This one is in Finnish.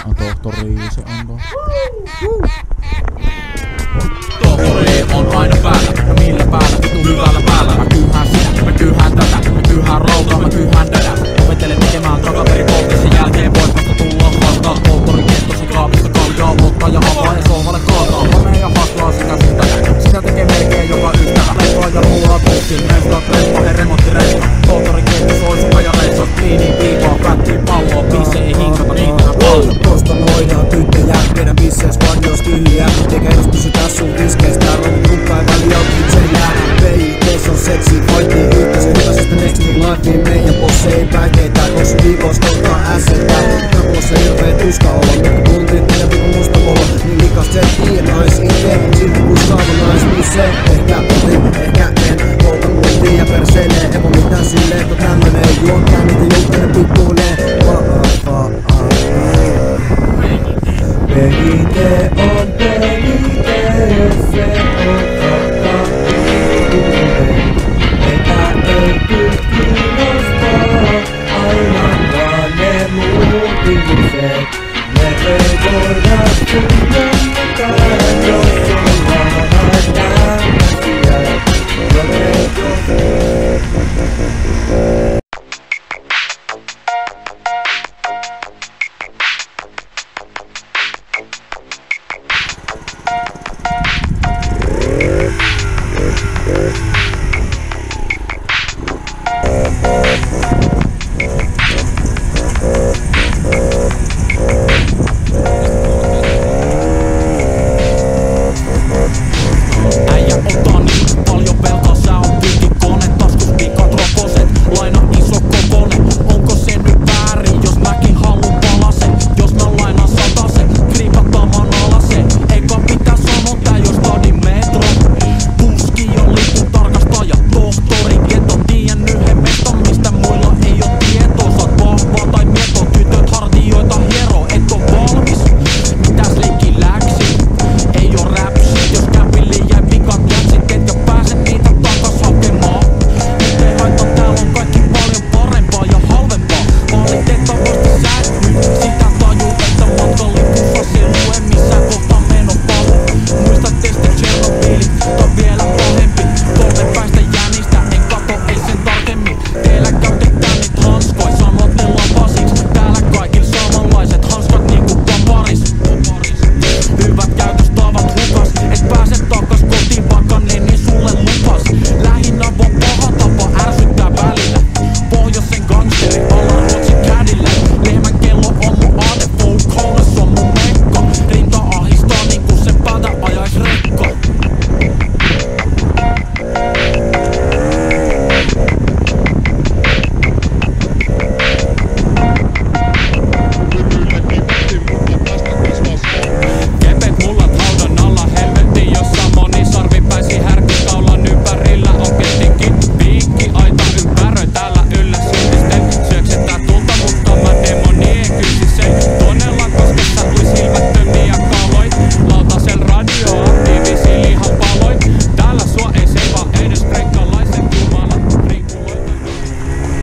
On tohtori, se on Tohtori on aina päällä, no millä päällä, vitu hyvällä päällä. Mä kyyhään sitä, mä kyyhään tätä, mä kyyhään rautaa, mä kyyhään dädä. Opettelen tekemään takaperikoukki, sen jälkeen voit vasta tulla vastaan. Tohtori kettosi kaapista kaljaa, ottaa ja avaa ja sohvalle kaataa. Panee ja haklaa sitä sun tätä, sitä tekee melkein joka ystävä. Leipaa ja mullaa tuskin, mestat, reppa, he remonttireista. Tohtori kettos ois kajareissat, piiniin piipaa, pättiin palloa, biise ei hinkata niitä paljon. Tosta noidaan tyttöjä, meidän bissees vanjois tyhjiä. Eikä edes pysytä sun tiskeistä, rovut hukkaa ja väliä on itsejä. PITs on seksi, fightiin yhteisen hyväisestä next new lifeen. Meidän bosse ei päikeitä, koska viikois kohtaa ässettä. Kapulossa hirvee tuska olla, mutta tuntit teidän viikon musta olla. Niin likas zettiin nais ite, silti kuskaa nais, niin se ehkä olin, ehkä en. Polta multiin ja perseille, evo mitään silleen, että tämmönen juontaa niitä juttelen pikkuulee. Begin